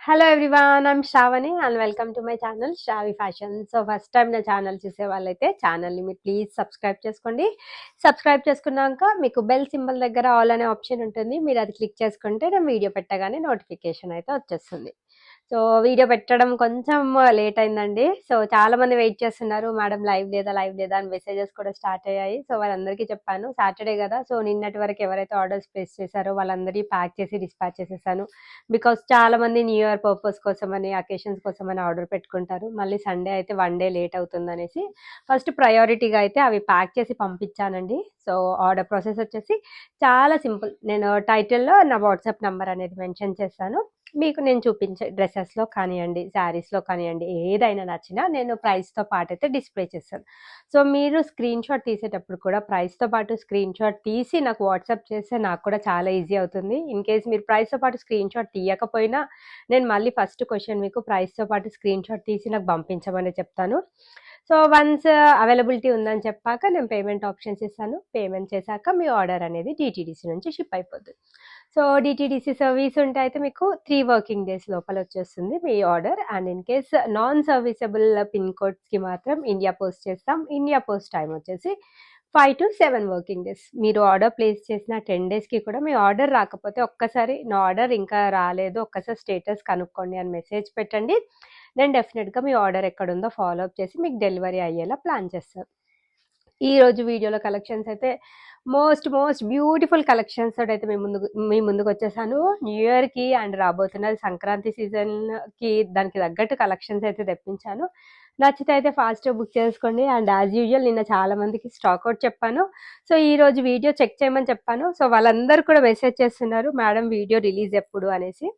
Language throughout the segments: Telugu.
Hello everyone, I'm Shravani and welcome to my channel Shravi fashion. So first time నా ఛానల్ చూసే వాళ్ళైతే ఛానల్ని మీరు ప్లీజ్ సబ్స్క్రైబ్ చేసుకోండి. సబ్స్క్రైబ్ చేసుకున్నాక మీకు బెల్ సింబల్ దగ్గర ఆల్ అనే ఆప్షన్ ఉంటుంది. మీరు అది క్లిక్ చేసుకుంటే నేను వీడియో పెట్టగానే నోటిఫికేషన్ అయితే వచ్చేస్తుంది. సో వీడియో పెట్టడం కొంచెం లేట్ అయిందండి. సో చాలా మంది వెయిట్ చేస్తున్నారు, మేడం లైవ్ లేదా అని మెసేజెస్ కూడా స్టార్ట్ అయ్యాయి. సో వాళ్ళందరికీ చెప్పాను, సాటర్డే కదా, సో నిన్నటి వరకు ఎవరైతే ఆర్డర్స్ ప్లేస్ చేశారో వాళ్ళందరికీ ప్యాక్ చేసి డిస్పాచ్ చేసేసాను. బికాస్ చాలా మంది న్యూ ఇయర్ పర్పస్ కోసమని, అకేషన్స్ కోసమని ఆర్డర్ పెట్టుకుంటారు. మళ్ళీ సండే అయితే 1 డే లేట్ అవుతుందనేసి ఫస్ట్ ప్రయారిటీగా అయితే అవి ప్యాక్ చేసి పంపించానండి. సో ఆర్డర్ ప్రాసెస్ వచ్చేసి చాలా సింపుల్. నేను టైటిల్లో నా వాట్సాప్ నెంబర్ అనేది మెన్షన్ చేస్తాను. మీకు నేను చూపించే డ్రెస్సెస్లో కానివ్వండి, శారీస్లో కానివ్వండి, ఏదైనా నచ్చినా నేను ప్రైస్తో పాటు అయితే డిస్ప్లే చేస్తాను. సో మీరు స్క్రీన్ షాట్ తీసేటప్పుడు కూడా ప్రైస్తో పాటు స్క్రీన్ షాట్ తీసి నాకు వాట్సాప్ చేస్తే నాకు కూడా చాలా ఈజీ అవుతుంది. ఇన్ కేస్ మీరు ప్రైస్తో పాటు స్క్రీన్ షాట్ తీయకపోయినా నేను మళ్ళీ ఫస్ట్ క్వశ్చన్ మీకు ప్రైస్తో పాటు స్క్రీన్ షాట్ తీసి నాకు పంపించమని చెప్తాను. సో వన్స్ అవైలబిలిటీ ఉందని చెప్పాక నేను పేమెంట్ ఆప్షన్స్ ఇస్తాను. పేమెంట్ చేశాక మీ ఆర్డర్ అనేది డిటీడీసీ నుంచి షిప్ అయిపోతుంది. సో డిటీడీసీ సర్వీస్ ఉంటే అయితే మీకు 3 వర్కింగ్ డేస్ లోపల వచ్చేస్తుంది మీ order. And in case non serviceable pin కోడ్స్కి మాత్రం ఇండియా పోస్ట్ చేస్తాం. ఇండియా పోస్ట్ టైం వచ్చేసి 5 to 7 వర్కింగ్ డేస్. మీరు ఆర్డర్ ప్లేస్ చేసిన 10 డేస్కి కూడా మీ ఆర్డర్ రాకపోతే ఒక్కసారి నా ఆర్డర్ ఇంకా రాలేదు, ఒక్కసారి స్టేటస్ కనుక్కోండి అని మెసేజ్ పెట్టండి. నేను డెఫినెట్గా మీ ఆర్డర్ ఎక్కడుందో ఫాలో అప్ చేసి మీకు డెలివరీ అయ్యేలా ప్లాన్ చేస్తాను. ఈరోజు వీడియోలో కలెక్షన్స్ అయితే మోస్ట్ బ్యూటిఫుల్ కలెక్షన్స్ తోటి అయితే మీ ముందుకు వచ్చేసాను. న్యూ ఇయర్కి అండ్ రాబోతున్న సంక్రాంతి సీజన్కి దానికి తగ్గట్టు కలెక్షన్స్ అయితే తెప్పించాను. నచ్చితే అయితే ఫాస్ట్గా బుక్ చేసుకోండి. అండ్ యాజ్ యూజువల్ నిన్న చాలా మందికి స్టాక్ అవుట్ చెప్పాను. సో ఈరోజు వీడియో చెక్ చేయమని చెప్పాను. సో వాళ్ళందరూ కూడా మెసేజ్ చేస్తున్నారు, మేడం వీడియో రిలీజ్ ఎప్పుడు అనేసి.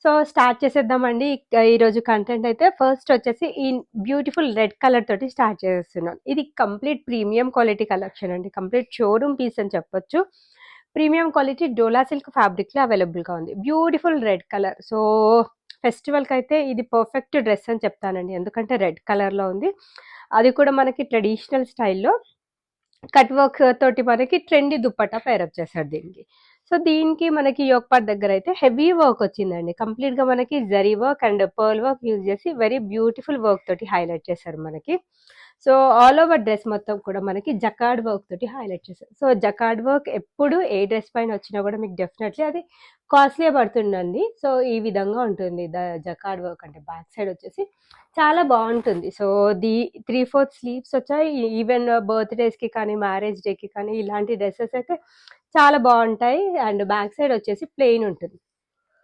సో స్టార్ట్ చేసేద్దామండి ఈరోజు కంటెంట్ అయితే. ఫస్ట్ వచ్చేసి ఈ బ్యూటిఫుల్ రెడ్ కలర్ తోటి స్టార్ట్ చేస్తున్నాను. ఇది కంప్లీట్ ప్రీమియం క్వాలిటీ కలెక్షన్ అండి, కంప్లీట్ షోరూమ్ పీస్ అని చెప్పొచ్చు. ప్రీమియం క్వాలిటీ డోలా సిల్క్ ఫ్యాబ్రిక్లో అవైలబుల్గా ఉంది. Beautiful red colour. సో ఫెస్టివల్కి అయితే ఇది పర్ఫెక్ట్ డ్రెస్ అని చెప్తానండి, ఎందుకంటే రెడ్ కలర్లో ఉంది. అది కూడా మనకి ట్రెడిషనల్ స్టైల్లో కట్ వర్క్ తోటి మనకి ట్రెండీ దుప్పట్టా పేరప్ చేశారు దీనికి. సో దీనికి మనకి యోక్ పార్ట్ దగ్గర అయితే హెవీ వర్క్ వచ్చిందండి. కంప్లీట్గా మనకి zari work and pearl work use చేసి వెరీ బ్యూటిఫుల్ వర్క్ తోటి హైలైట్ చేశారు మనకి. సో ఆల్ ఓవర్ డ్రెస్ మొత్తం కూడా మనకి జకార్డ్ వర్క్ తోటి హైలైట్ చేశారు. సో జకార్డ్ వర్క్ ఎప్పుడు ఏ డ్రెస్ పైన వచ్చినా కూడా మీకు డెఫినెట్లీ అది కాస్ట్లీ పడుతుందండి. సో ఈ విధంగా ఉంటుంది జకార్డ్ వర్క్. అంటే బ్యాక్ సైడ్ వచ్చేసి చాలా బాగుంటుంది. సో 3/4 స్లీవ్స్ వచ్చాయి. ఈవెన్ బర్త్డేస్కి కానీ, మ్యారేజ్ డేకి కానీ ఇలాంటి డ్రెస్సెస్ అయితే చాలా బాగుంటాయి. అండ్ బ్యాక్ సైడ్ వచ్చేసి ప్లెయిన్ ఉంటుంది.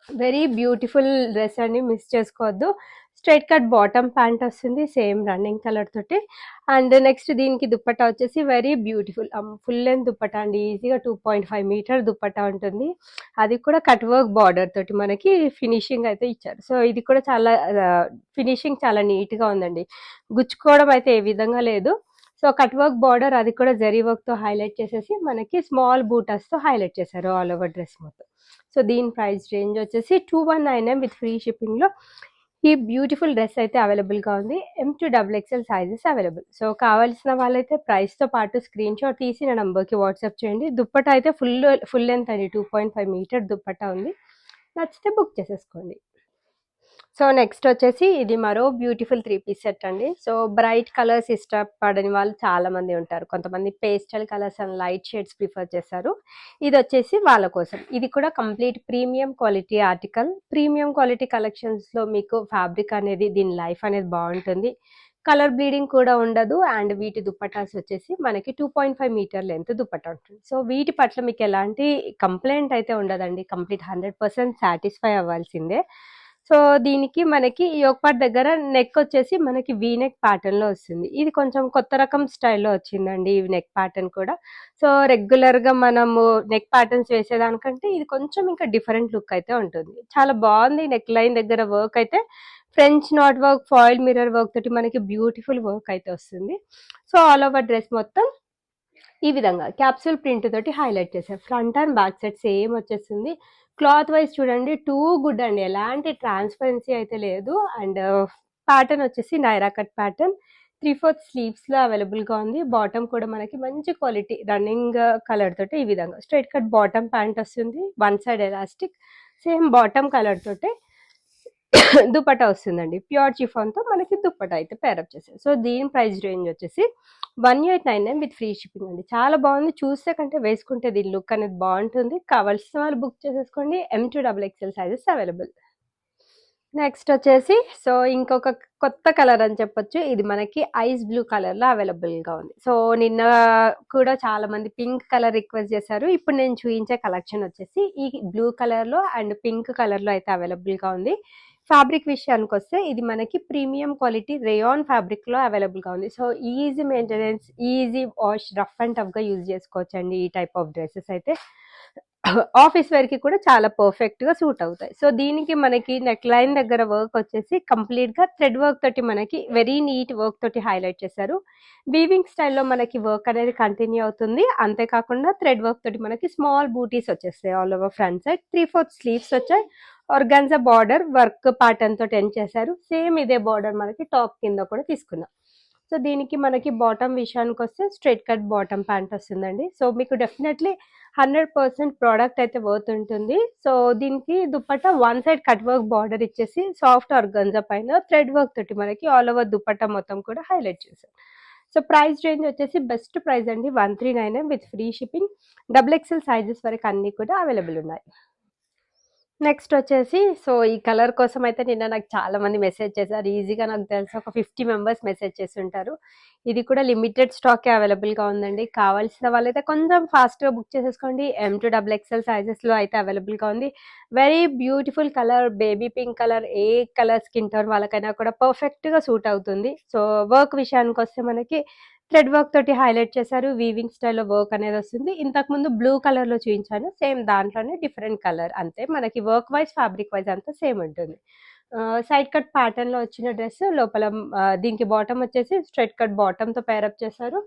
వెరీ బ్యూటిఫుల్ డ్రెస్ అండి, మిస్ చేసుకోవద్దు. స్ట్రైట్ కట్ బాటమ్ ప్యాంట్ వస్తుంది, సేమ్ రన్నింగ్ కలర్ తోటి. అండ్ నెక్స్ట్ దీనికి దుప్పట్టా వచ్చేసి very beautiful full length dupatta అండి. ఈజీగా 2.5 మీటర్ దుప్పట్టా ఉంటుంది. అది కూడా కట్ వర్క్ బార్డర్ తోటి మనకి ఫినిషింగ్ అయితే ఇచ్చారు. సో ఇది కూడా చాలా ఫినిషింగ్ చాలా నీట్గా ఉందండి, గుచ్చుకోవడం అయితే ఏ విధంగా లేదు. సో కట్ వర్క్ బార్డర్ అది కూడా జరీ వర్క్తో హైలైట్ చేసేసి మనకి స్మాల్ బూటాస్తో హైలైట్ చేశారు ఆల్ ఓవర్ డ్రెస్ మొత్తం. సో దీని ప్రైస్ రేంజ్ వచ్చేసి 219 విత్ ఫ్రీ షిప్పింగ్లో ఈ బ్యూటిఫుల్ డ్రెస్ అయితే అవైలబుల్గా ఉంది. M to XXL sizes available. So కావాల్సిన వాళ్ళైతే ప్రైస్తో పాటు స్క్రీన్ షాట్ తీసి నా నంబర్కి వాట్సాప్ చేయండి. దుప్పట్టా అయితే ఫుల్ లెంత్ అండి, 2.5 మీటర్ దుప్పట్టా ఉంది. నచ్చితే బుక్ చేసేసుకోండి. సో నెక్స్ట్ వచ్చేసి ఇది మరో బ్యూటిఫుల్ 3 పీస్ సెట్ అండి. సో బ్రైట్ కలర్స్ ఇష్టపడని వాళ్ళు చాలా మంది ఉంటారు, కొంతమంది pastel colours and light shades prefer చేస్తారు. ఇది వచ్చేసి వాళ్ళ కోసం. ఇది కూడా complete premium quality article. Premium quality కలెక్షన్స్లో మీకు ఫ్యాబ్రిక్ అనేది, దీని లైఫ్ అనేది బాగుంటుంది. కలర్ బ్లీడింగ్ కూడా ఉండదు. అండ్ వీటి దుప్పటాస్ వచ్చేసి మనకి 2.5 మీటర్ లెంత్ దుప్పటా ఉంటుంది. సో వీటి పట్ల మీకు ఎలాంటి కంప్లైంట్ అయితే ఉండదండి, కంప్లీట్ 100% సాటిస్ఫై అవ్వాల్సిందే. సో దీనికి మనకి యోక్ పార్ట్ దగ్గర నెక్ వచ్చేసి మనకి వీ నెక్ ప్యాటర్న్లో వస్తుంది. ఇది కొంచెం కొత్త రకం స్టైల్లో వచ్చిందండి ఈ నెక్ ప్యాటర్న్ కూడా. సో రెగ్యులర్గా మనము నెక్ ప్యాటర్న్స్ వేసేదానికంటే ఇది కొంచెం ఇంకా డిఫరెంట్ లుక్ అయితే ఉంటుంది. చాలా బాగుంది. నెక్ లైన్ దగ్గర వర్క్ అయితే French knot work, foil mirror work తోటి మనకి బ్యూటిఫుల్ వర్క్ అయితే వస్తుంది. సో ఆల్ ఓవర్ డ్రెస్ మొత్తం ఈ విధంగా క్యాప్సూల్ ప్రింట్ తోటి హైలైట్ చేశారు. Front and back side same వచ్చేస్తుంది. క్లాత్ వైజ్ చూడండి, టూ గుడ్ అండి, ఎలాంటి ట్రాన్స్పరెన్సీ అయితే లేదు. అండ్ ప్యాటర్న్ వచ్చేసి నైరా కట్ ప్యాటర్న్, 3/4 స్లీవ్స్లో అవైలబుల్గా ఉంది. బాటమ్ కూడా మనకి మంచి క్వాలిటీ రన్నింగ్ కలర్ తోటి ఈ విధంగా స్ట్రైట్ కట్ బాటమ్ ప్యాంట్ వస్తుంది. One side elastic, same bottom colour తోటి దుపట్టా వస్తుందండి. ప్యూర్ చిఫాన్‌తో మనకి దుపట్టా అయితే పేరప్ చేశారు. సో, దీని ప్రైస్ రేంజ్ వచ్చేసి 1899 విత్ ఫ్రీ షిప్పింగ్ అండి. చాలా బాగుంది. చూస్తే కంటే వేసుకుంటే దీని లుక్ అనేది బాగుంటుంది. కావాల్సిన వాళ్ళు బుక్ చేసేసుకోండి. M2XXL sizes available. నెక్స్ట్ వచ్చేసి సో, ఇంకొక కొత్త కలర్ అని చెప్పొచ్చు. ఇది మనకి ఐస్ బ్లూ కలర్‌లో అవైలబుల్‌గా ఉంది. సో, నిన్న కూడా చాలా మంది పింక్ కలర్ రిక్వెస్ట్ చేశారు. ఇప్పుడు నేను చూయించే కలెక్షన్ వచ్చేసి ఈ బ్లూ కలర్‌లో అండ్ పింక్ కలర్‌లో అయితే అవైలబుల్‌గా ఉంది. ఫ్యాబ్రిక్ విషయానికొస్తే ఇది మనకి ప్రీమియం క్వాలిటీ రేయాన్ ఫ్యాబ్రిక్‌లో అవైలబుల్‌గా ఉంది. So, easy maintenance, easy wash, rough and టఫ్‌గా యూజ్ చేసుకోవచ్చండి ఈ టైప్ ఆఫ్ డ్రెసెస్ అయితే. ఆఫీస్ వేర్‌కి కూడా చాలా పర్ఫెక్ట్‌గా సూట్ అవుతాయి. సో, దీనికి మనకి నెక్ లైన్ దగ్గర వర్క్ వచ్చేసి కంప్లీట్‌గా థ్రెడ్ వర్క్ తోటి మనకి వెరీ నీట్ వర్క్ తోటి హైలైట్ చేశారు. వీవింగ్ స్టైల్‌లో మనకి వర్క్ అనేది కంటిన్యూ అవుతుంది. అంతే కాకుండా థ్రెడ్ వర్క్ తోటి మనకి స్మాల్ బూటీస్ వచ్చేస్తాయి all over front side. 3/4 sleeves వచ్చాయి. ఆర్గాన్జా బార్డర్ వర్క్ ప్యాటర్న్ తోటి ఎండ్ చేశారు. సేమ్ ఇదే బార్డర్ మనకి టాప్ కింద కూడా తీసుకున్నాం. సో, దీనికి మనకి బాటమ్ విషయానికొస్తే స్ట్రెయిట్ కట్ బాటమ్ ప్యాంట్ వస్తుందండి. సో, మీకు డెఫినెట్‌లీ 100% ప్రోడక్ట్ అయితే వర్త్ ఉంటుంది. సో, దీనికి dupatta one side cut work border ఇచ్చేసి సాఫ్ట్ ఆర్గాన్జా పైన థ్రెడ్ వర్క్ తోటి మనకి ఆల్ ఓవర్ దుపట్టా మొత్తం కూడా హైలైట్ చేశారు. సో, ప్రైస్ రేంజ్ వచ్చేసి బెస్ట్ ప్రైస్ అండి 1399 with free shipping. XXL sizes వరకు అన్నీ కూడా అవైలబుల్ ఉన్నాయి. నెక్స్ట్ వచ్చేసి సో, ఈ కలర్ కోసం అయితే నిన్న నాకు చాలా మంది మెసేజ్ చేశారు. ఈజీగా నాకు తెలిసి ఒక 50 మెంబర్స్ మెసేజ్ చేసుంటారు. ఇది కూడా లిమిటెడ్ స్టాకే అవైలబుల్‌గా ఉందండి. కావాల్సిన వాళ్ళైతే కొంచెం ఫాస్ట్‌గా బుక్ చేసేసుకోండి. M2XXL సైజెస్‌లో అయితే అవైలబుల్‌గా ఉంది. Very beautiful colour, baby pink colour, ఏ కలర్ స్కిన్ టోన్ వాళ్ళకైనా కూడా పర్ఫెక్ట్‌గా సూట్ అవుతుంది. సో, వర్క్ విషయానికొస్తే మనకి థ్రెడ్ వర్క్ తోటి హైలైట్ చేశారు. వీవింగ్ స్టైల్‌లో వర్క్ అనేది వస్తుంది. ఇంతకుముందు బ్లూ కలర్‌లో చూయించాను. సేమ్ దాంట్లోనే డిఫరెంట్ కలర్ అంతే. మనకి వర్క్ వైస్, ఫ్యాబ్రిక్ వైస్ అంతా సేమ్ ఉంటుంది. సైడ్ కట్ ప్యాటర్న్‌లో వచ్చిన డ్రెస్ లోపల దీనికి బాటమ్ వచ్చేసి స్ట్రెయిట్ కట్ బాటమ్‌తో పేరప్ చేశారు.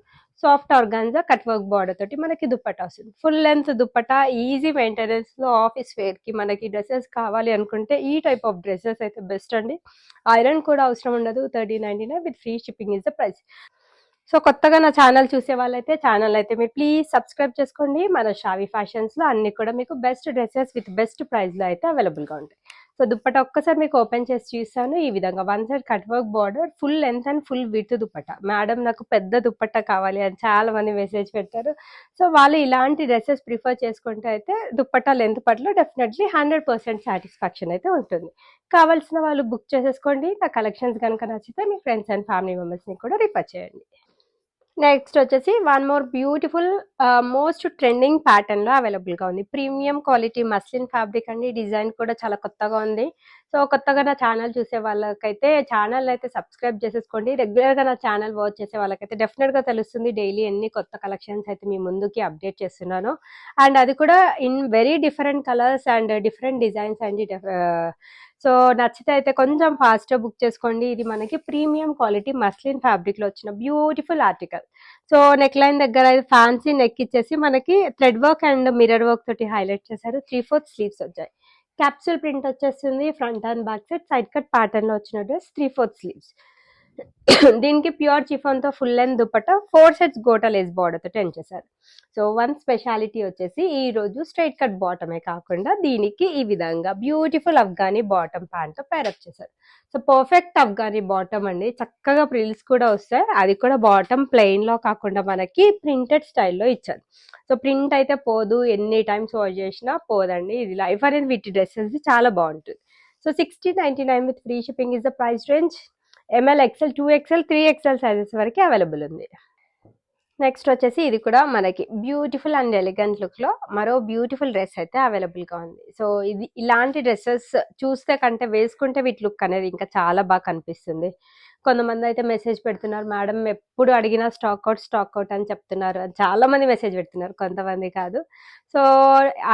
Soft organza cut work border తోటి మనకి దుపట్టా వస్తుంది. ఫుల్ లెంత్ దుపట్టా, ఈజీ మెయింటెనెన్స్‌లో ఆఫీస్ వేర్‌కి మనకి డ్రెసెస్ కావాలి అనుకుంటే ఈ టైప్ ఆఫ్ డ్రెసెస్ అయితే బెస్ట్ అండి. ఐరన్ కూడా అవసరం ఉండదు. 1399 with free shipping is the price. So, కొత్తగా నా ఛానల్ చూసే వాళ్ళైతే ఛానల్ అయితే మీరు ప్లీజ్ సబ్స్క్రైబ్ చేసుకోండి. మన షావీ ఫ్యాషన్స్‌లో అన్నీ కూడా మీకు బెస్ట్ డ్రెసెస్ విత్ బెస్ట్ ప్రైస్‌లో అయితే అవైలబుల్‌గా ఉంటాయి. సో, దుపట్టా ఒక్కసారి మీకు ఓపెన్ చేసి చూపిస్తాను. ఈ విధంగా one side cut work border, full length and full width dupatta. Madam నాకు పెద్ద దుపట్టా కావాలి అని చాలా మంది మెసేజ్ పెట్టారు. సో, వాళ్ళు ఇలాంటి డ్రెసెస్ ప్రిఫర్ చేసుకుంటే అయితే దుపట్టా లెంత్ పట్ల డెఫినెట్‌లీ 100% సాటిస్ఫాక్షన్ అయితే ఉంటుంది. కావాల్సిన వాళ్ళు బుక్ చేసేసుకోండి. నా కలెక్షన్స్ గనుక నచ్చితే మీ ఫ్రెండ్స్ అండ్ ఫ్యామిలీ మెంబర్స్‌ని కూడా రిఫర్ చేయండి. నెక్స్ట్ వచ్చేసి one more beautiful most trending ప్యాటర్న్‌లో అవైలబుల్‌గా ఉంది. ప్రీమియం క్వాలిటీ మస్లిన్ ఫ్యాబ్రిక్ అండి. డిజైన్ కూడా చాలా కొత్తగా ఉంది. సో, కొత్తగా నా ఛానల్ చూసే వాళ్ళకైతే ఛానల్ అయితే సబ్స్క్రైబ్ చేసేసుకోండి. రెగ్యులర్‌గా నా ఛానల్ వాచ్ చేసే వాళ్ళకైతే డెఫినెట్‌గా తెలుస్తుంది డైలీ ఎన్ని కొత్త కలెక్షన్స్ అయితే మీ ముందుకి అప్డేట్ చేస్తున్నానో. అండ్ అది కూడా in very different colours and different designs అండి. సో, నచ్చితే అయితే కొంచెం ఫాస్ట్‌గా బుక్ చేసుకోండి. ఇది మనకి ప్రీమియం క్వాలిటీ మస్లిన్ ఫ్యాబ్రిక్‌లో వచ్చిన beautiful article. So, neck line దగ్గర ఫ్యాన్సీ నెక్ ఇచ్చేసి మనకి thread work and mirror work తోటి హైలైట్ చేశారు. 3/4 స్లీవ్స్ వచ్చాయి. క్యాప్సూల్ ప్రింట్ వచ్చేస్తుంది. Front and back side cut ప్యాటర్న్‌లో వచ్చిన డ్రెస్ 3/4 స్లీవ్స్. దీనికి ప్యూర్ చిఫాన్‌తో full length dupatta 4 sets gota lace బార్డర్‌తో ఎండ్ చేశారు. సో, వన్ స్పెషాలిటీ వచ్చేసి ఈరోజు స్ట్రెయిట్ కట్ బాటమే కాకుండా దీనికి ఈ విధంగా బ్యూటిఫుల్ అఫ్ఘానీ బాటమ్ ప్యాంట్‌తో పేరప్ చేశారు. సో, పర్ఫెక్ట్ అఫ్ఘానీ బాటమ్ అండి. చక్కగా ఫ్రిల్స్ కూడా వస్తాయి. అది కూడా బాటమ్ ప్లెయిన్‌లో కాకుండా మనకి ప్రింటెడ్ స్టైల్‌లో ఇచ్చారు. సో, ప్రింట్ అయితే పోదు. ఎన్ని టైమ్స్ వాష్ చేసినా పోదండి. ఇది లైఫ్ అనేది వీటి డ్రెసెస్‌ది చాలా బాగుంటుంది. So, 1699 with free shipping is the price range. ML, XL, 2XL, 3XL sizes వరకు అవైలబుల్ ఉంది. నెక్స్ట్ వచ్చేసి ఇది కూడా మనకి బ్యూటిఫుల్ అండ్ ఎలిగెంట్ లుక్‌లో మరో బ్యూటిఫుల్ డ్రెస్ అయితే అవైలబుల్‌గా ఉంది. సో, ఇది ఇలాంటి డ్రెసెస్ చూస్తే కంటే వేసుకుంటే వీటి లుక్ అనేది ఇంకా చాలా బాగా కనిపిస్తుంది. కొంతమంది అయితే మెసేజ్ పెడుతున్నారు, మేడం ఎప్పుడు అడిగినా స్టాక్ అవుట్ అని చెప్తున్నారు. చాలా మంది మెసేజ్ పెడుతున్నారు, కొంతమంది కాదు. సో,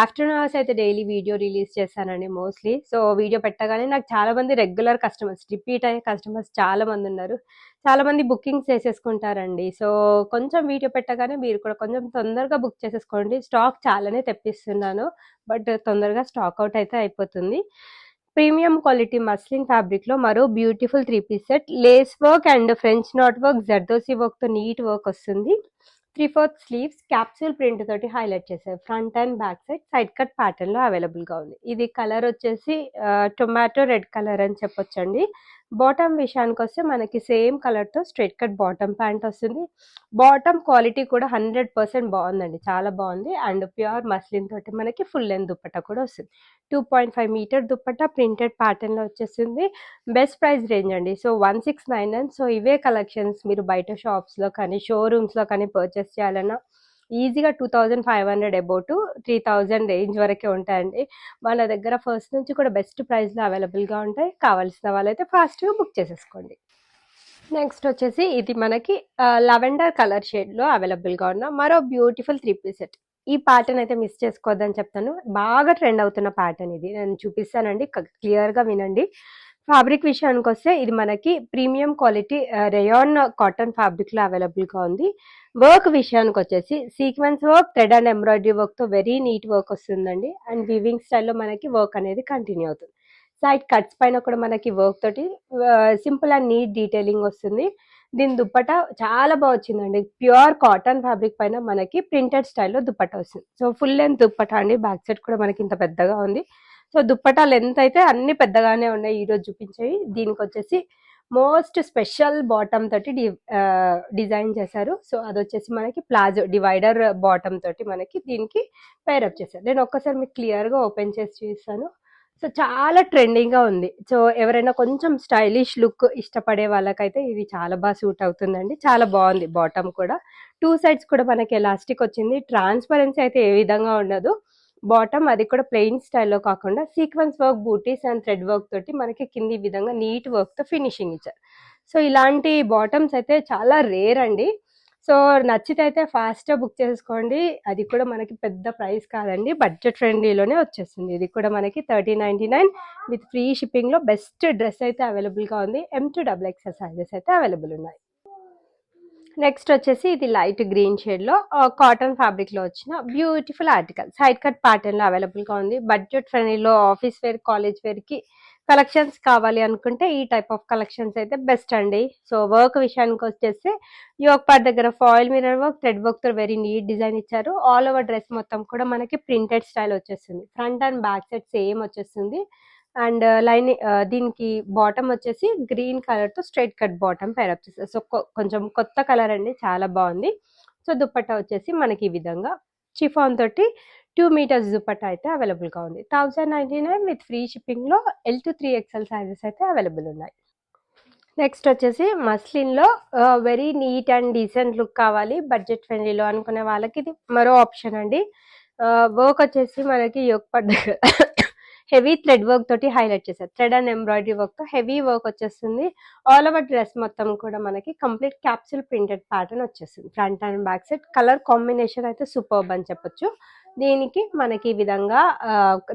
ఆఫ్టర్‌నూన్ అవర్స్ అయితే డైలీ వీడియో రిలీజ్ చేశానండి మోస్ట్‌లీ. సో, వీడియో పెట్టగానే నాకు చాలా మంది రెగ్యులర్ కస్టమర్స్, రిపీట్ అయ్యే కస్టమర్స్ చాలా మంది ఉన్నారు. చాలా మంది బుకింగ్స్ చేసేసుకుంటారండి. సో, కొంచెం వీడియో పెట్టగానే మీరు కూడా కొంచెం తొందరగా బుక్ చేసేసుకోండి. స్టాక్ చాలానే తెప్పిస్తున్నాను. బట్ తొందరగా స్టాక్ అవుట్ అయితే అయిపోతుంది. ప్రీమియం క్వాలిటీ మస్లిన్ ఫ్యాబ్రిక్‌లో మరో beautiful 3 piece set. Lace work and French knot work, zardozi వర్క్‌తో నీట్ వర్క్ వస్తుంది. 3/4 స్లీవ్స్ క్యాప్సూల్ ప్రింట్ తోటి హైలైట్ చేశారు. Front and back side cut ప్యాటర్న్‌లో అవైలబుల్‌గా ఉంది. ఇది కలర్ వచ్చేసి టొమాటో రెడ్ కలర్ అని చెప్పొచ్చండి. బాటమ్ విషయానికొస్తే మనకి సేమ్ కలర్‌తో స్ట్రెయిట్ కట్ బాటమ్ ప్యాంట్ వస్తుంది. బాటమ్ క్వాలిటీ కూడా 100% బావుందండి. చాలా బావుంది. అండ్ ప్యూర్ మస్లిన్ తోటి మనకి ఫుల్ లెంత్ దుపట్టా కూడా వస్తుంది. 2.5 మీటర్ దుపట్టా ప్రింటెడ్ ప్యాటర్న్‌లో వచ్చేసింది. బెస్ట్ ప్రైస్ రేంజ్ అండి. సో 1699. సో ఇవే కలెక్షన్స్ మీరు బయట షాప్స్‌లో కానీ, షోరూమ్స్‌లో కానీ పర్చేస్ చేయాలన్నా ఈజీగా 2500 అబోవ్ టు 3000 రేంజ్ వరకే ఉంటాయండి. మన దగ్గర ఫస్ట్ నుంచి కూడా బెస్ట్ ప్రైస్‌లో అవైలబుల్‌గా ఉంటాయి. కావాల్సిన వాళ్ళైతే ఫాస్ట్‌గా బుక్ చేసేసుకోండి. నెక్స్ట్ వచ్చేసి ఇది మనకి లెవెండర్ కలర్ షేడ్‌లో అవైలబుల్‌గా ఉన్న మరో బ్యూటిఫుల్ 3 పీస్ సెట్. ఈ ప్యాటర్న్ అయితే మిస్ చేసుకోవద్దని చెప్తాను. బాగా ట్రెండ్ అవుతున్న ప్యాటర్న్ ఇది. నేను చూపిస్తానండి. క్లియర్‌గా వినండి. ఫ్యాబ్రిక్ విషయానికొస్తే ఇది మనకి ప్రీమియం క్వాలిటీ రేయాన్ కాటన్ ఫ్యాబ్రిక్‌లో అవైలబుల్‌గా ఉంది. వర్క్ విషయానికొచ్చేసి sequence work, thread and embroidery వర్క్‌తో వెరీ నీట్ వర్క్ వస్తుందండి. అండ్ వీవింగ్ స్టైల్‌లో మనకి వర్క్ అనేది కంటిన్యూ అవుతుంది. సైడ్ కట్స్ పైన కూడా మనకి వర్క్ తోటి సింపుల్ అండ్ నీట్ డీటెయిలింగ్ వస్తుంది. దీని దుప్పట చాలా బాగా వచ్చిందండి. ప్యూర్ కాటన్ ఫ్యాబ్రిక్ పైన మనకి ప్రింటెడ్ స్టైల్‌లో దుప్పట వస్తుంది. సో ఫుల్ లెంత్ దుప్పట అండి. బ్యాక్ సైడ్ కూడా మనకి ఇంత పెద్దగా ఉంది. సో దుప్పటా లెంత్ అయితే అన్ని పెద్దగానే ఉన్నాయి ఈరోజు చూపించేవి. దీనికొచ్చేసి మోస్ట్ స్పెషల్ బాటమ్ తోటి డిజైన్ చేశారు. సో అదొచ్చేసి మనకి ప్లాజో డివైడర్ బాటమ్ తోటి మనకి దీనికి పేరప్ చేశారు. నేను ఒక్కసారి మీకు క్లియర్‌గా ఓపెన్ చేసి చూపిస్తాను. సో చాలా ట్రెండింగ్‌గా ఉంది. సో ఎవరైనా కొంచెం స్టైలిష్ లుక్ ఇష్టపడే వాళ్ళకైతే ఇది చాలా బాగా సూట్ అవుతుందండి. చాలా బాగుంది బాటమ్ కూడా. 2 సైడ్స్ కూడా మనకి ఎలాస్టిక్ వచ్చింది. ట్రాన్స్‌పరెన్సీ అయితే ఏ విధంగా ఉండదు. బాటమ్ అది కూడా ప్లెయిన్ స్టైల్‌లో కాకుండా sequence work, booties and thread work తోటి మనకి కింది ఈ విధంగా నీట్ వర్క్‌తో ఫినిషింగ్ ఇచ్చారు. సో ఇలాంటి బాటమ్స్ అయితే చాలా రేర్ అండి. సో నచ్చితే అయితే ఫాస్ట్‌గా బుక్ చేసుకోండి. అది కూడా మనకి పెద్ద ప్రైస్ కాదండి. బడ్జెట్ ఫ్రెండ్లీలోనే వచ్చేస్తుంది. ఇది కూడా మనకి 1399 విత్ ఫ్రీ షిప్పింగ్‌లో బెస్ట్ డ్రెస్ అయితే అవైలబుల్‌గా ఉంది. M2XXL సైజెస్ అయితే అవైలబుల్ ఉన్నాయి. నెక్స్ట్ వచ్చేసి ఇది లైట్ గ్రీన్ షేడ్‌లో కాటన్ ఫ్యాబ్రిక్‌లో వచ్చిన బ్యూటిఫుల్ ఆర్టికల్. సైడ్ కట్ ప్యాటర్న్‌లో అవైలబుల్‌గా ఉంది. బడ్జెట్ ఫ్రెండ్లీలో ఆఫీస్ వేర్, కాలేజ్ వేర్‌కి కలెక్షన్స్ కావాలి అనుకుంటే ఈ టైప్ ఆఫ్ కలెక్షన్స్ అయితే బెస్ట్ అండి. సో వర్క్ విషయానికి వచ్చేసి యోక్ పార్ట్ దగ్గర ఫాయిల్ మిర్రర్ వర్క్, థ్రెడ్ వర్క్‌తో వెరీ నీట్ డిజైన్ ఇచ్చారు. ఆల్ ఓవర్ డ్రెస్ మొత్తం కూడా మనకి ప్రింటెడ్ స్టైల్ వచ్చేస్తుంది. Front and back side same వచ్చేస్తుంది. అండ్ దీనికి బాటమ్ వచ్చేసి గ్రీన్ కలర్‌తో స్ట్రెయిట్ కట్ బాటమ్ పేరప్ చేశారు. సో కొంచెం కొత్త కలర్ అండి. చాలా బాగుంది. సో దుపట్టా వచ్చేసి మనకి ఈ విధంగా షిఫాన్ తోటి 2 మీటర్స్ దుపట్టా అయితే అవైలబుల్‌గా ఉంది. 1099 విత్ ఫ్రీ షిప్పింగ్‌లో L2 3XL సైజెస్ అయితే అవైలబుల్ ఉన్నాయి. నెక్స్ట్ వచ్చేసి మస్లిన్‌లో very neat and decent look కావాలి బడ్జెట్ ఫ్రెండ్లీలో అనుకునే వాళ్ళకి ఇది మరో ఆప్షన్ అండి. వర్క్ వచ్చేసి మనకి యోక్ పార్ట్ దగ్గర హెవీ థ్రెడ్ వర్క్ తోటి హైలైట్ చేశారు. థ్రెడ్ అండ్ ఎంబ్రాయిడరీ వర్క్‌తో హెవీ వర్క్ వచ్చేస్తుంది. ఆల్ ఓవర్ డ్రెస్ మొత్తం కూడా మనకి కంప్లీట్ క్యాప్సూల్ ప్రింటెడ్ ప్యాటర్న్ వచ్చేస్తుంది. Front and back side colour combination అయితే సూపర్బ్ అని చెప్పొచ్చు. దీనికి మనకి ఈ విధంగా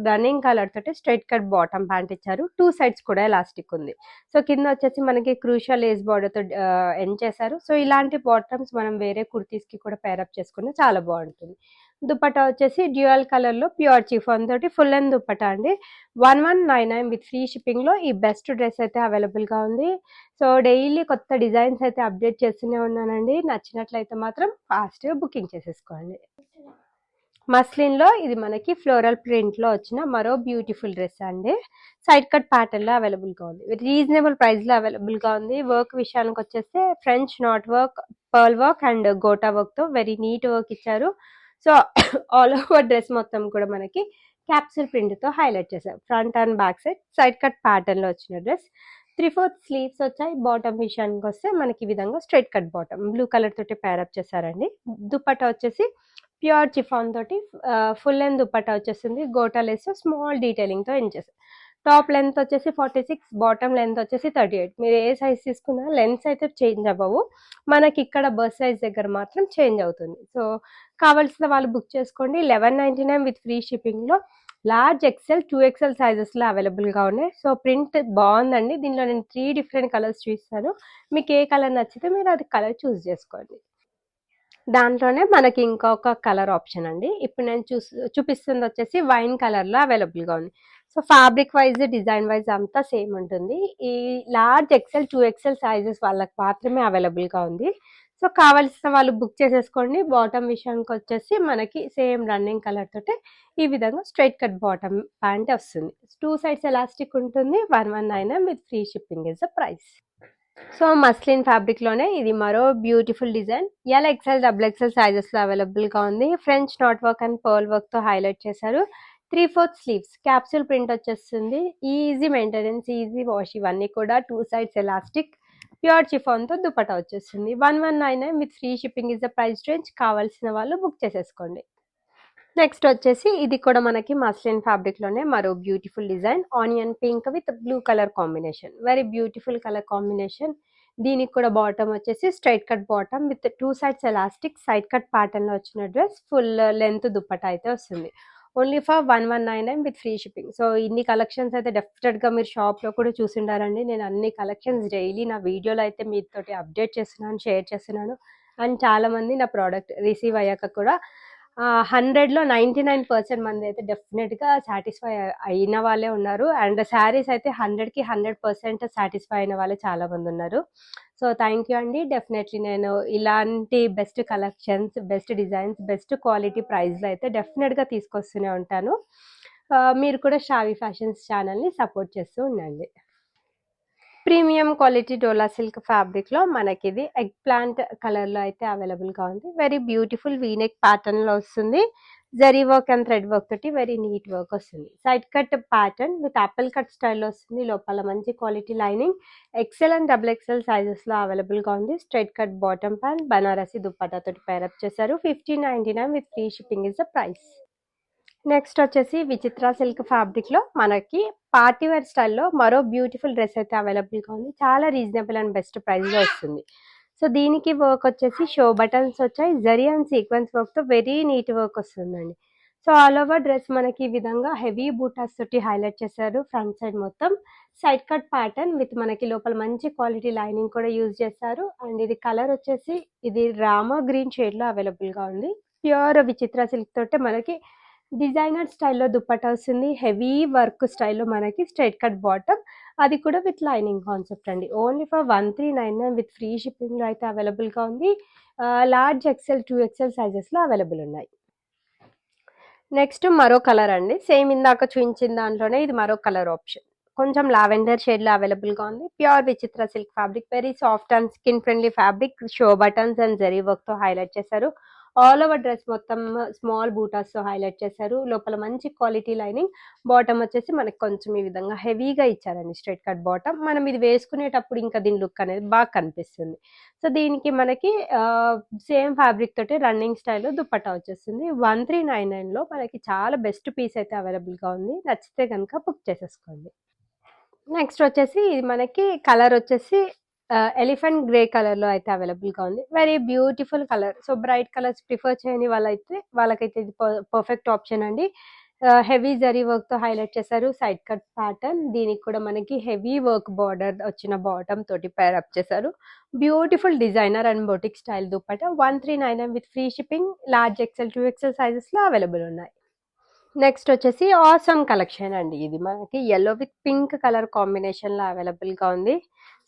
రన్నింగ్ కలర్ తోటి స్ట్రెయిట్ కట్ బాటమ్ ప్యాంట్ ఇచ్చారు. 2 సైడ్స్ కూడా ఎలాస్టిక్ ఉంది. సో కింద వచ్చేసి మనకి క్రూషియల్ లేస్ బార్డర్‌తో ఎండ్ చేశారు. సో ఇలాంటి బాటమ్స్ మనం వేరే కుర్తీస్‌కి కూడా పేరప్ చేసుకున్న చాలా బాగుంటుంది. దుపట్టా వచ్చేసి డ్యూయల్ కలర్‌లో ప్యూర్ చిఫాన్ తోటి ఫుల్ లెంత్ దుపట్టా అండి. 1199 విత్ ఫ్రీ షిప్పింగ్‌లో ఈ బెస్ట్ డ్రెస్ అయితే అవైలబుల్‌గా ఉంది. సో డైలీ కొత్త డిజైన్స్ అయితే అప్డేట్ చేస్తూనే ఉన్నానండి. నచ్చినట్లయితే మాత్రం ఫాస్ట్‌గా బుకింగ్ చేసేసుకోండి. మస్లిన్‌లో ఇది మనకి ఫ్లోరల్ ప్రింట్‌లో వచ్చిన మరో బ్యూటిఫుల్ డ్రెస్ అండి. సైడ్ కట్ ప్యాటర్న్‌లో అవైలబుల్‌గా ఉంది. రీజనబుల్ ప్రైస్‌లో అవైలబుల్‌గా ఉంది. వర్క్ విషయానికి వచ్చేస్తే French knot work, pearl work and gota వర్క్‌తో వెరీ నీట్ వర్క్ ఇచ్చారు. సో ఆల్ ఓవర్ డ్రెస్ మొత్తం కూడా మనకి క్యాప్సూల్ ప్రింట్‌తో హైలైట్ చేశారు. Front and back side cut ప్యాటర్న్‌లో వచ్చిన డ్రెస్. 3/4 స్లీవ్స్ వచ్చాయి. బాటమ్ విషయానికి వస్తే మనకి ఈ విధంగా straight cut bottom blue colour తోటి పేరప్ చేశారండి. దుపట్టా వచ్చేసి ప్యూర్ చిఫాన్ తోటి ఫుల్ లెంత్ దుపట్టా వచ్చేసింది. గోటా లేస్ స్మాల్ డీటెయిలింగ్‌తో ఎండ్ చేశారు. టాప్ లెంత్ వచ్చేసి 46, బాటమ్ లెంత్ వచ్చేసి 38. మీరు ఏ సైజ్ తీసుకున్నా లెంత్స్ అయితే చేంజ్ అవ్వవు. మనకి ఇక్కడ బస్ సైజ్ దగ్గర మాత్రం చేంజ్ అవుతుంది. సో కావాల్సిన వాళ్ళు బుక్ చేసుకోండి. 1199 విత్ ఫ్రీ షిప్పింగ్‌లో లార్జ్ ఎక్సెల్, 2XL సైజెస్‌లో అవైలబుల్‌గా ఉన్నాయి. సో ప్రింట్ బాగుందండి. దీనిలో నేను 3 డిఫరెంట్ కలర్స్ చూపిస్తాను. మీకు ఏ కలర్ నచ్చితే మీరు అది కలర్ చూస్ చేసుకోండి. దాంట్లోనే మనకి ఇంకొక కలర్ ఆప్షన్ అండి. ఇప్పుడు నేను చూపిస్తుంది వచ్చేసి వైన్ కలర్‌లో అవైలబుల్‌గా ఉంది. So fabric wise, design wise అంతా సేమ్ ఉంటుంది. ఈ లార్జ్ ఎక్సెల్, 2XL సైజెస్ వాళ్ళకి మాత్రమే అవైలబుల్‌గా ఉంది. సో కావాల్సిన వాళ్ళు బుక్ చేసేసుకోండి. బాటమ్ విషయానికి వచ్చేసి మనకి సేమ్ రన్నింగ్ కలర్ తోటే ఈ విధంగా స్ట్రైట్ కట్ బాటమ్ ప్యాంట్ వస్తుంది. 2 సైడ్స్ ఎలాస్టిక్ ఉంటుంది. 119 with free shipping is the price. So muslin ఫ్యాబ్రిక్లోనే ఇది మరో beautiful design. L XL double XL సైజెస్లో అవైలబుల్గా ఉంది. French knot work and pearl వర్క్తో హైలైట్ చేశారు. 3/4 స్లీవ్స్, క్యాప్సూల్ ప్రింట్ వచ్చేస్తుంది. ఈజీ మెయింటెనెన్స్, ఈజీ వాష్, ఇవన్నీ కూడా 2 సైడ్స్ ఎలాస్టిక్ ప్యూర్ చిఫాన్తో దుపట్టా వచ్చేస్తుంది. 119 with free shipping is the price range. కావాల్సిన వాళ్ళు బుక్ చేసేసుకోండి. నెక్స్ట్ వచ్చేసి ఇది కూడా మనకి మస్లిన్ ఫ్యాబ్రిక్లోనే మరో beautiful design. Onion pink with blue colour combination, very beautiful colour combination. దీనికి కూడా బాటమ్ వచ్చేసి straight cut bottom with 2 sides elastic side cut ప్యాటర్న్లో వచ్చిన డ్రెస్. ఫుల్ లెంత్ దుపట్టా అయితే వస్తుంది. Only for 119 with free shipping. So ఇన్ని కలెక్షన్స్ అయితే డెఫినెట్గా మీరు షాప్లో కూడా చూసిండారండి. నేను అన్ని కలెక్షన్స్ డైలీ నా వీడియోలో అయితే మీతోటి అప్డేట్ చేస్తున్నాను, షేర్ చేస్తున్నాను. అండ్ చాలామంది నా ప్రోడక్ట్ రిసీవ్ అయ్యాక కూడా 100లో 99% మంది అయితే డెఫినెట్గా సాటిస్ఫై అయిన వాళ్ళే ఉన్నారు. అండ్ శారీస్ అయితే 100కి 100% సాటిస్ఫై అయిన వాళ్ళే చాలా మంది ఉన్నారు. సో థ్యాంక్ యూ అండి. డెఫినెట్లీ నేను ఇలాంటి best collections, best designs, best quality ప్రైస్లో అయితే డెఫినెట్గా తీసుకొస్తూనే ఉంటాను. మీరు కూడా శ్రావి ఫ్యాషన్స్ ఛానల్ని సపోర్ట్ చేస్తూ ఉండండి. ప్రీమియం క్వాలిటీ డోలా సిల్క్ ఫ్యాబ్రిక్లో మనకి ఇది ఎగ్ ప్లాంట్ కలర్లో అయితే అవైలబుల్గా ఉంది. వెరీ బ్యూటిఫుల్ వీనెక్ ప్యాటర్న్లో వస్తుంది. Zari work and thread work తోటి వెరీ నీట్ వర్క్ వస్తుంది. Side cut pattern with apple cut స్టైల్లో వస్తుంది. లోపల మంచి quality lining. XL and double XL సైజెస్లో అవైలబుల్గా ఉంది. Straight cut bottom pant, Banarasi dupatta తోటి పేరప్ చేశారు. 1599 with free shipping is the price. Next వచ్చేసి విచిత్ర సిల్క్ ఫ్యాబ్రిక్లో మనకి పార్టీ వేర్ స్టైల్లో మరో బ్యూటిఫుల్ డ్రెస్ అయితే అవైలబుల్గా ఉంది. చాలా రీజనబుల్ అండ్ బెస్ట్ ప్రైస్లో వస్తుంది. సో దీనికి వర్క్ వచ్చేసి షో బటన్స్ వచ్చాయి. జరీ అండ్ సీక్వెన్స్ వర్క్తో వెరీ నీట్ వర్క్ వస్తుందండి. సో ఆల్ ఓవర్ డ్రెస్ మనకి ఈ విధంగా హెవీ బూటాస్ తోటి హైలైట్ చేశారు. ఫ్రంట్ సైడ్ మొత్తం సైడ్ కట్ ప్యాటర్న్ విత్ మనకి లోపల మంచి క్వాలిటీ లైనింగ్ కూడా యూజ్ చేశారు. అండ్ ఇది కలర్ వచ్చేసి ఇది రామా గ్రీన్ షేడ్లో అవైలబుల్గా ఉంది. ప్యూర్ విచిత్ర సిల్క్ తోటే మనకి డిజైనర్ స్టైల్లో దుప్పట్టా వస్తుంది. హెవీ వర్క్ స్టైల్లో మనకి స్ట్రైట్ కట్ బాటమ్, అది కూడా విత్ లైనింగ్ కాన్సెప్ట్ అండి. ఓన్లీ ఫర్ 1399 విత్ ఫ్రీ షిప్పింగ్లో అయితే అవైలబుల్గా ఉంది. లార్జ్ ఎక్సెల్ 2XL సైజెస్లో అవైలబుల్ ఉన్నాయి. నెక్స్ట్ మరో కలర్ అండి. సేమ్ ఇందాక చూపించిన దాంట్లోనే ఇది మరో కలర్ ఆప్షన్. కొంచెం లావెండర్ షేడ్లో అవైలబుల్గా ఉంది. ప్యూర్ విచిత్ర silk fabric, very soft and skin friendly fabric. Show buttons and zari వర్క్తో హైలైట్ చేశారు. ఆల్ ఓవర్ డ్రెస్ మొత్తం స్మాల్ బూటాస్తో హైలైట్ చేశారు. లోపల మంచి క్వాలిటీ లైనింగ్. బాటమ్ వచ్చేసి మనకి కొంచెం ఈ విధంగా హెవీగా ఇచ్చారండి స్ట్రైట్ కట్ బాటమ్. మనం ఇది వేసుకునేటప్పుడు ఇంకా దీని లుక్ అనేది బాగా కనిపిస్తుంది. సో దీనికి మనకి సేమ్ ఫ్యాబ్రిక్ తోటి రన్నింగ్ స్టైల్లో దుపట్టా వచ్చేస్తుంది. 1399లో మనకి చాలా బెస్ట్ పీస్ అయితే అవైలబుల్గా ఉంది. నచ్చితే కనుక బుక్ చేసేసుకోండి. నెక్స్ట్ వచ్చేసి ఇది మనకి కలర్ వచ్చేసి ఎలిఫెంట్ గ్రే కలర్లో అయితే అవైలబుల్గా ఉంది. Very beautiful colour. So bright colours prefer చేయని వాళ్ళకైతే ఇది పర్ఫెక్ట్ ఆప్షన్ అండి. హెవీ జరీ వర్క్తో హైలైట్ చేశారు. సైడ్ కట్ ప్యాటర్న్, దీనికి కూడా మనకి హెవీ వర్క్ బార్డర్ వచ్చిన బాటమ్ తోటి పేరప్ చేశారు. Beautiful designer and boutique style dupatta. 1399 with free shipping. Large XL 2XL సైజెస్లో అవైలబుల్ ఉన్నాయి. నెక్స్ట్ వచ్చేసి ఆసమ్ కలెక్షన్ అండి. ఇది మనకి ఎల్లో విత్ పింక్ కలర్ కాంబినేషన్లో అవైలబుల్గా ఉంది.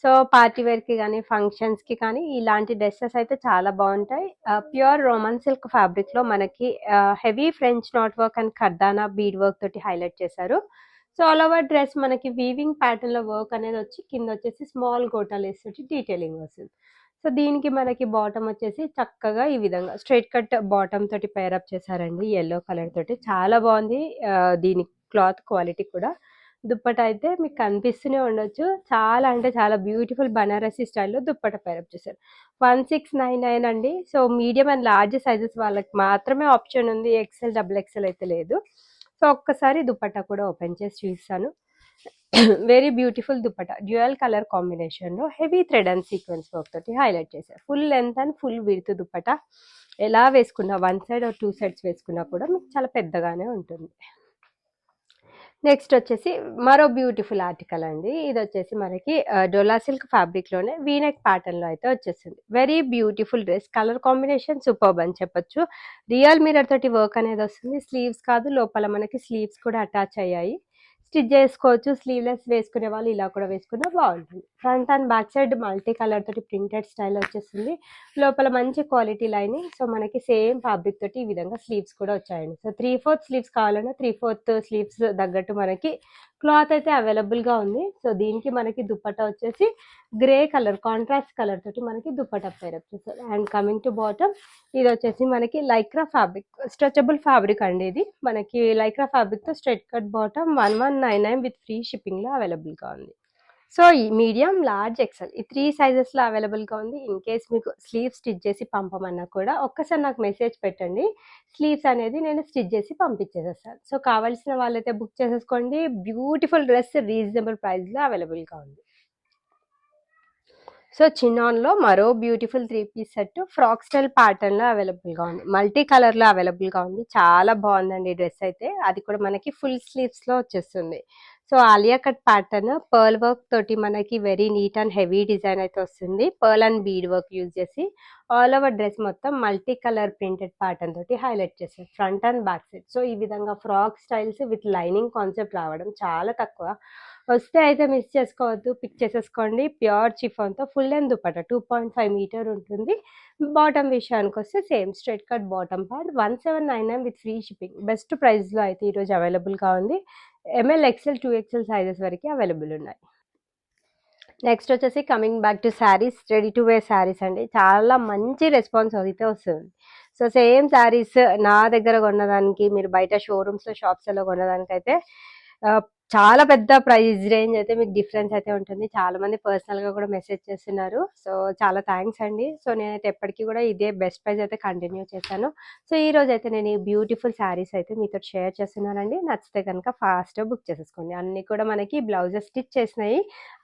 సో పార్టీ వేర్కి కానీ ఫంక్షన్స్కి కానీ ఇలాంటి డ్రెస్సెస్ అయితే చాలా బాగుంటాయి. ప్యూర్ రోమన్ సిల్క్ ఫ్యాబ్రిక్లో మనకి heavy French knot work and kardana bead work తోటి హైలైట్ చేశారు. సో ఆల్ ఓవర్ డ్రెస్ మనకి వీవింగ్ ప్యాటర్న్లో వర్క్ అనేది వచ్చి కింద వచ్చేసి స్మాల్ గోటా లేస్ తోటి డీటెయిలింగ్ వస్తుంది. సో దీనికి మనకి బాటమ్ వచ్చేసి చక్కగా ఈ విధంగా స్ట్రైట్ కట్ బాటమ్ తోటి పేరప్ చేశారండి. ఎల్లో కలర్ తోటి చాలా బాగుంది. దీని క్లాత్ క్వాలిటీ కూడా. దుప్పట అయితే మీకు కనిపిస్తూనే ఉండొచ్చు. చాలా అంటే చాలా బ్యూటిఫుల్ బనారసి స్టైల్లో దుప్పట పేరప్ చేశారు. 1699 అండి. So medium and large sizes వాళ్ళకి మాత్రమే ఆప్షన్ ఉంది. ఎక్సెల్ డబుల్ ఎక్సెల్ అయితే లేదు. సో ఒక్కసారి దుప్పట కూడా ఓపెన్ చేసి చూస్తాను. Very beautiful dupatta, dual colour కాంబినేషన్లో heavy thread and sequence work తోటి హైలైట్ చేశారు. Full length and full width dupatta. ఎలా వేసుకున్నా 1 సైడ్ ఆర్ 2 సైడ్స్ వేసుకున్నా కూడా మీకు చాలా పెద్దగానే ఉంటుంది. నెక్స్ట్ వచ్చేసి మరో బ్యూటిఫుల్ ఆర్టికల్ అండి. ఇది వచ్చేసి మనకి డోలా సిల్క్ ఫ్యాబ్రిక్లోనే వీనెక్ ప్యాటర్న్లో అయితే వచ్చేసింది. Very beautiful dress. Colour combination superb అని చెప్పొచ్చు. రియల్ మిర్రర్ తోటి వర్క్ అనేది వస్తుంది. స్లీవ్స్ కాదు, లోపల మనకి స్లీవ్స్ కూడా అటాచ్ అయ్యాయి. స్టిచ్ చేసుకోవచ్చు. స్లీవ్లెస్ వేసుకునే వాళ్ళు ఇలా కూడా వేసుకున్నా బాగుంటుంది. Front and back side multi colour తోటి ప్రింటెడ్ స్టైల్ వచ్చేస్తుంది. లోపల మంచి క్వాలిటీ లైనింగ్. సో మనకి సేమ్ ఫ్యాబ్రిక్ తోటి ఈ విధంగా స్లీవ్స్ కూడా వచ్చాయండి. సో 3/4 స్లీవ్స్ కావాలన్నా 3/4 స్లీవ్స్ తగ్గట్టు మనకి క్లాత్ అయితే అవైలబుల్గా ఉంది. సో దీనికి మనకి దుపట్టా వచ్చేసి గ్రే కలర్ కాంట్రాస్ట్ కలర్ తోటి మనకి దుపట్టా పేరప్ చేస్తారు. అండ్ కమింగ్ టు బాటమ్, ఇది వచ్చేసి మనకి లైక్రా ఫ్యాబ్రిక్, స్ట్రెచబుల్ ఫ్యాబ్రిక్ అండి. ఇది మనకి లైక్రా ఫ్యాబ్రిక్ తో straight cut bottom 1199 with free shipping లో అవైలబుల్ గా ఉంది. సో ఈ మీడియం, లార్జ్, ఎక్సెల్ ఈ 3 సైజెస్ లో అవైలబుల్ గా ఉంది. ఇన్ కేస్ మీకు స్లీవ్ స్టిచ్ చేసి పంపమన్నా కూడా ఒక్కసారి నాకు మెసేజ్ పెట్టండి. స్లీవ్స్ అనేది నేను స్టిచ్ చేసి పంపించేసేస్తాను. సో కావాల్సిన వాళ్ళైతే బుక్ చేసేసుకోండి. బ్యూటిఫుల్ డ్రెస్ రీజనబుల్ ప్రైస్ లో అవైలబుల్ గా ఉంది. సో చినాన్లో మరో beautiful 3 piece set frock style ప్యాటర్న్లో అవైలబుల్గా ఉంది. మల్టీ కలర్లో అవైలబుల్గా ఉంది. చాలా బాగుందండి ఈ డ్రెస్ అయితే. అది కూడా మనకి ఫుల్ స్లీవ్స్లో వచ్చేస్తుంది. So Alia cut pattern pearl work తోటి మనకి very neat and heavy design అయితే వస్తుంది. Pearl and bead work use చేసి ఆల్ ఓవర్ డ్రెస్ మొత్తం మల్టీ కలర్ ప్రింటెడ్ ప్యాటర్న్ తోటి హైలైట్ చేశారు front and back side. So ఈ విధంగా frock styles with lining concept రావడం చాలా తక్కువ. వస్తే అయితే మిస్ చేసుకోవద్దు, పిక్ చేసేసుకోండి. ప్యూర్ చిఫాన్తో ఫుల్ లెంత్ దుపట్టా 2.5 మీటర్ ఉంటుంది. బాటమ్ విషయానికి వస్తే same straight cut bottom part 1799 with free shipping. Best ప్రైస్లో అయితే ఈరోజు అవైలబుల్గా ఉంది. ఎంఎల్, ఎక్స్ఎల్, 2XL సైజెస్ వరకు అవైలబుల్ ఉన్నాయి. నెక్స్ట్ వచ్చేసి coming back to saris, ready to wear saris అండి. చాలా మంచి రెస్పాన్స్ అయితే వస్తుంది. సో సేమ్ శారీస్ నా దగ్గర కొన్నదానికి మీరు బయట షోరూమ్స్లో షాప్స్లో కొన్నదానికైతే చాలా పెద్ద ప్రైస్ రేంజ్ అయితే మీకు డిఫరెన్స్ అయితే ఉంటుంది. చాలా మంది పర్సనల్గా కూడా మెసేజ్ చేస్తున్నారు. సో చాలా థ్యాంక్స్ అండి. సో నేనైతే ఎప్పటికీ కూడా ఇదే బెస్ట్ ప్రైస్ అయితే కంటిన్యూ చేశాను. సో ఈ రోజు అయితే నేను ఈ బ్యూటిఫుల్ శారీస్ అయితే మీతో షేర్ చేస్తున్నానండి. నచ్చితే కనుక ఫాస్ట్గా బుక్ చేసేసుకోండి. అన్నీ కూడా మనకి బ్లౌజెస్ స్టిచ్ చేసినవి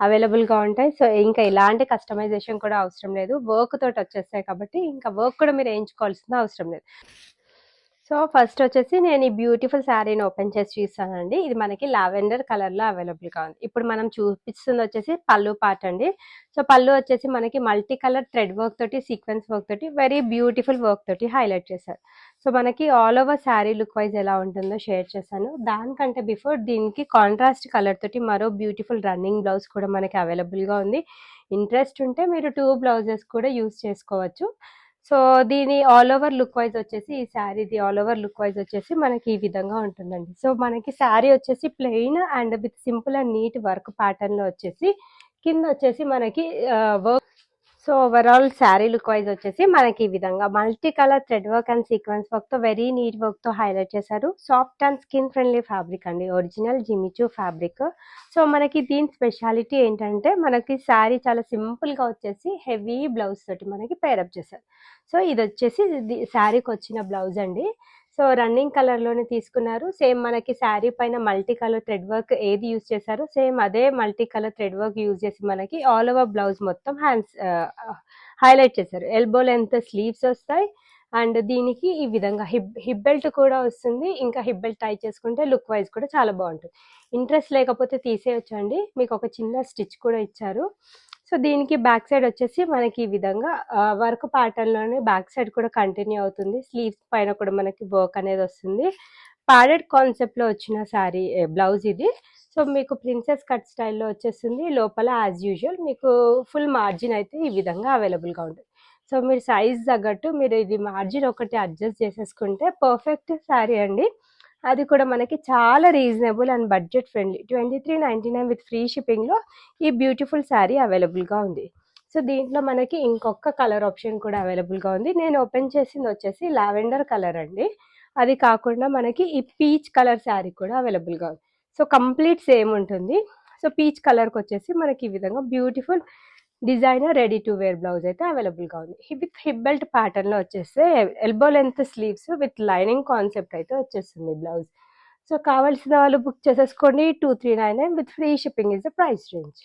అవైలబుల్గా ఉంటాయి. సో ఇంకా ఇలాంటి కస్టమైజేషన్ కూడా అవసరం లేదు. వర్క్ తోటి వచ్చేస్తాయి కాబట్టి ఇంకా వర్క్ కూడా మీరు వేయించుకోవాల్సిన అవసరం లేదు. సో ఫస్ట్ వచ్చేసి నేను ఈ బ్యూటిఫుల్ శారీని ఓపెన్ చేసి చూస్తానండి. ఇది మనకి లావెండర్ కలర్లో అవైలబుల్గా ఉంది. ఇప్పుడు మనం చూపిస్తుంది వచ్చేసి పళ్ళు పార్ట్ అండి. సో పళ్ళు వచ్చేసి మనకి మల్టీ కలర్ థ్రెడ్ వర్క్ తోటి, సీక్వెన్స్ వర్క్ తోటి, వెరీ బ్యూటిఫుల్ వర్క్ తోటి హైలైట్ చేశారు. సో మనకి all over sari look wise ఎలా ఉంటుందో షేర్ చేశాను. దానికంటే బిఫోర్ దీనికి కాంట్రాస్ట్ కలర్ తోటి మరో బ్యూటిఫుల్ రన్నింగ్ బ్లౌజ్ కూడా మనకి అవైలబుల్గా ఉంది. ఇంట్రెస్ట్ ఉంటే మీరు 2 బ్లౌజెస్ కూడా యూస్ చేసుకోవచ్చు. సో దీని ఆల్ ఓవర్ లుక్ వైజ్ వచ్చేసి ఈ శారీది ఆల్ ఓవర్ లుక్ వైజ్ వచ్చేసి మనకి ఈ విధంగా ఉంటుందండి. సో మనకి శారీ వచ్చేసి plain and with simple and neat work ప్యాటర్న్లో వచ్చేసి కింద వచ్చేసి మనకి work. So overall sari look wise వచ్చేసి మనకి ఈ విధంగా multi colour thread work and sequence వర్క్తో వెరీ నీట్ వర్క్తో హైలైట్ చేశారు. Soft and skin friendly fabric అండి, ఒరిజినల్ జిమిచూ ఫ్యాబ్రిక్. సో మనకి దీని స్పెషాలిటీ ఏంటంటే మనకి శారీ చాలా సింపుల్గా వచ్చేసి హెవీ బ్లౌజ్ తోటి మనకి పేరప్ చేశారు. సో ఇది వచ్చేసి శారీకి వచ్చిన బ్లౌజ్ అండి. సో రన్నింగ్ కలర్లోనే తీసుకున్నారు. సేమ్ మనకి శారీ పైన మల్టీ కలర్ థ్రెడ్ వర్క్ ఏది యూజ్ చేశారో సేమ్ అదే multi colour thread work use చేసి మనకి ఆల్ ఓవర్ బ్లౌజ్ మొత్తం హ్యాండ్స్ హైలైట్ చేశారు. ఎల్బో లెంత్ స్లీవ్స్ వస్తాయి అండ్ దీనికి ఈ విధంగా హిప్ బెల్ట్ కూడా వస్తుంది. ఇంకా హిప్ బెల్ట్ టై చేసుకుంటే లుక్ వైజ్ కూడా చాలా బాగుంటుంది. ఇంట్రెస్ట్ లేకపోతే తీసేయచ్చు అండి. మీకు ఒక చిన్న స్టిచ్ కూడా ఇచ్చారు. సో దీనికి బ్యాక్ సైడ్ వచ్చేసి మనకి ఈ విధంగా వర్క్ ప్యాటర్న్లోనే బ్యాక్ సైడ్ కూడా కంటిన్యూ అవుతుంది. స్లీవ్స్ పైన కూడా మనకి వర్క్ అనేది వస్తుంది. ప్యాడెడ్ కాన్సెప్ట్లో వచ్చిన శారీ బ్లౌజ్ ఇది. సో మీకు ప్రిన్సెస్ కట్ స్టైల్లో వచ్చేస్తుంది. లోపల యాజ్ యూజువల్ మీకు ఫుల్ మార్జిన్ అయితే ఈ విధంగా అవైలబుల్గా ఉంటుంది. సో మీరు సైజ్ తగ్గట్టు మీరు ఇది మార్జిన్ ఒకటి అడ్జస్ట్ చేసేసుకుంటే పర్ఫెక్ట్ శారీ అండి. అది కూడా మనకి చాలా reasonable and budget friendly 2399 with free షిప్పింగ్లో ఈ బ్యూటిఫుల్ శారీ అవైలబుల్గా ఉంది. సో దీంట్లో మనకి ఇంకొక కలర్ ఆప్షన్ కూడా అవైలబుల్గా ఉంది. నేను ఓపెన్ చేసింది వచ్చేసి లావెండర్ కలర్ అండి. అది కాకుండా మనకి ఈ పీచ్ కలర్ శారీ కూడా అవైలబుల్గా ఉంది. సో కంప్లీట్ సేమ్ ఉంటుంది. సో పీచ్ కలర్కి వచ్చేసి మనకి ఈ విధంగా beautiful designer ready to wear blouse అయితే అవైలబుల్గా ఉంది. విత్ హిప్ బెల్ట్ ప్యాటర్న్లో వచ్చేస్తే elbow length sleeves with lining concept అయితే వచ్చేస్తుంది బ్లౌజ్. సో కావాల్సిన వాళ్ళు బుక్ చేసేసుకోండి. 2399 with free shipping is the price range.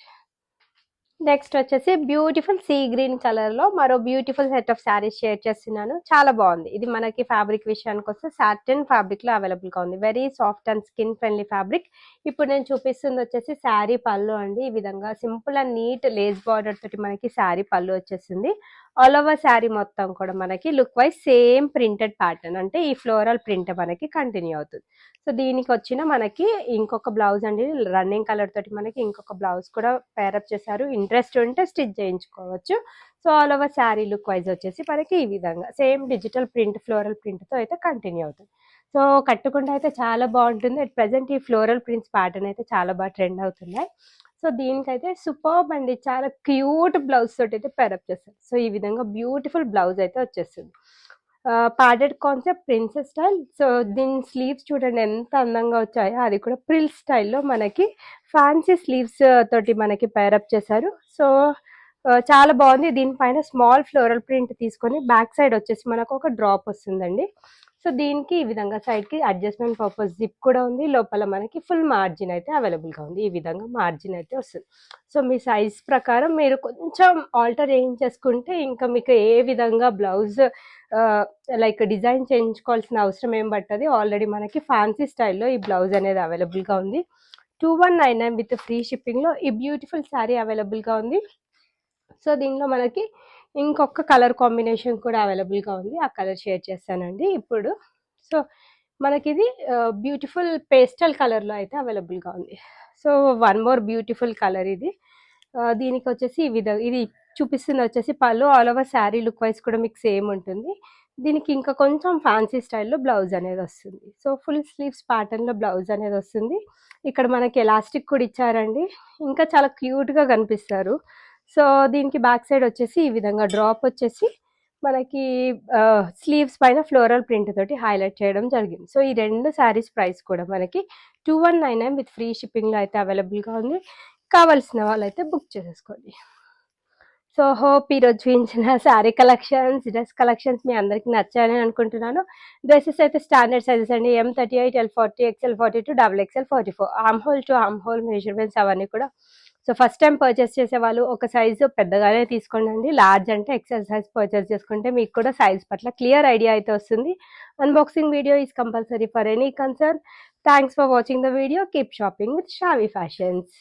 Next వచ్చేసి బ్యూటిఫుల్ సీ గ్రీన్ కలర్లో మరో beautiful set of saris share చేస్తున్నాను. చాలా బాగుంది. ఇది మనకి ఫ్యాబ్రిక్ విషయానికి వస్తే సాటిన్ ఫ్యాబ్రిక్లో అవైలబుల్గా ఉంది. Very soft and skin friendly fabric. ఇప్పుడు నేను చూపిస్తుంది వచ్చేసి శారీ పళ్ళు అండి. ఈ విధంగా simple and neat lace border తోటి మనకి శారీ పళ్ళు వచ్చేసింది. ఆల్ ఓవర్ శారీ మొత్తం కూడా మనకి look wise same printed pattern, అంటే ఈ ఫ్లోరల్ ప్రింట్ మనకి కంటిన్యూ అవుతుంది. సో దీనికి వచ్చిన మనకి ఇంకొక బ్లౌజ్ అండి, రన్నింగ్ కలర్ తోటి మనకి ఇంకొక బ్లౌజ్ కూడా పేరప్ చేశారు. ఇంట్రెస్ట్ ఉంటే స్టిచ్ చేయించుకోవచ్చు. So all over sari look wise వచ్చేసి మనకి ఈ విధంగా సేమ్ డిజిటల్ ప్రింట్ ఫ్లోరల్ ప్రింట్తో అయితే కంటిన్యూ అవుతుంది. సో కట్టుకుంటే అయితే చాలా బాగుంటుంది. అట్ ప్రెసెంట్ ఈ ఫ్లోరల్ ప్రింట్స్ ప్యాటర్న్ అయితే చాలా బాగా ట్రెండ్ అవుతున్నాయి. సో దీనికైతే సూపర్బ్ అండి, చాలా క్యూట్ బ్లౌజ్ తోటి అయితే పేరప్ చేస్తారు. సో ఈ విధంగా బ్యూటిఫుల్ బ్లౌజ్ అయితే వచ్చేస్తుంది. పాడెడ్ కాన్సెప్ట్ ప్రిన్సెస్ స్టైల్. సో దీని స్లీవ్స్ చూడండి ఎంత అందంగా వచ్చాయో, అది కూడా ప్రిల్ స్టైల్లో మనకి ఫ్యాన్సీ స్లీవ్స్ తోటి మనకి పేరప్ చేశారు. సో చాలా బాగుంది. దీనిపైన స్మాల్ ఫ్లోరల్ ప్రింట్ తీసుకొని బ్యాక్ సైడ్ వచ్చేసి మనకు ఒక డ్రాప్ వస్తుందండి. సో దీనికి ఈ విధంగా సైడ్కి అడ్జస్ట్మెంట్ పర్పస్ జిప్ కూడా ఉంది. లోపల మనకి ఫుల్ మార్జిన్ అయితే అవైలబుల్గా ఉంది. ఈ విధంగా మార్జిన్ అయితే వస్తుంది. సో మీ సైజ్ ప్రకారం మీరు కొంచెం ఆల్టర్ చేయించేసుకుంటే ఇంకా మీకు ఏ విధంగా బ్లౌజ్ లైక్ డిజైన్ చేయించుకోవాల్సిన అవసరం ఏం పట్టది. ఆల్రెడీ మనకి ఫ్యాన్సీ స్టైల్లో ఈ బ్లౌజ్ అనేది అవైలబుల్గా ఉంది. 2199 విత్ ఫ్రీ షిప్పింగ్లో ఈ బ్యూటిఫుల్ శారీ అవైలబుల్గా ఉంది. సో దీనిలో మనకి ఇంకొక కలర్ కాంబినేషన్ కూడా అవైలబుల్గా ఉంది. ఆ కలర్ షేర్ చేస్తానండి ఇప్పుడు. సో మనకి ఇది బ్యూటిఫుల్ పేస్టల్ కలర్లో అయితే అవైలబుల్గా ఉంది. So one more beautiful colour ఇది. దీనికి వచ్చేసి ఈ విధంగా ఇది చూపిస్తుంది వచ్చేసి పళ్ళు. All over sari look wise కూడా మీకు సేమ్ ఉంటుంది. దీనికి ఇంకా కొంచెం ఫ్యాన్సీ స్టైల్లో బ్లౌజ్ అనేది వస్తుంది. సో ఫుల్ స్లీవ్స్ ప్యాటర్న్లో బ్లౌజ్ అనేది వస్తుంది. ఇక్కడ మనకి ఎలాస్టిక్ కూడా ఇచ్చారండి, ఇంకా చాలా క్యూట్గా కనిపిస్తారు. సో దీనికి బ్యాక్ సైడ్ వచ్చేసి ఈ విధంగా డ్రాప్ వచ్చేసి మనకి స్లీవ్స్ పైన ఫ్లోరల్ ప్రింట్ తోటి హైలైట్ చేయడం జరిగింది. సో ఈ రెండు శారీస్ ప్రైస్ కూడా మనకి 2199 విత్ ఫ్రీ షిప్పింగ్లో అయితే అవైలబుల్గా ఉంది. కావాల్సిన వాళ్ళైతే బుక్ చేసేసుకోండి. సో హోప్ ఈరోజు చూపించిన శారీ కలెక్షన్స్, డ్రెస్ కలెక్షన్స్ మీ అందరికీ నచ్చాయని అనుకుంటున్నాను. డ్రెస్సెస్ అయితే స్టాండర్డ్ సైజెస్ అండి. M38, L40, XL42, XXL44, arm whole to arm whole measurements అవన్నీ కూడా. సో ఫస్ట్ టైం పర్చేస్ చేసే వాళ్ళు ఒక సైజు పెద్దగానే తీసుకోండి. లార్జ్ అంటే ఎక్సెల్ సైజ్ పర్చేస్ చేసుకుంటే మీకు కూడా సైజ్ పట్ల క్లియర్ ఐడియా అయితే వస్తుంది. Unboxing video is compulsory for any concern. Thanks for watching the video. Keep shopping with Shravi fashions.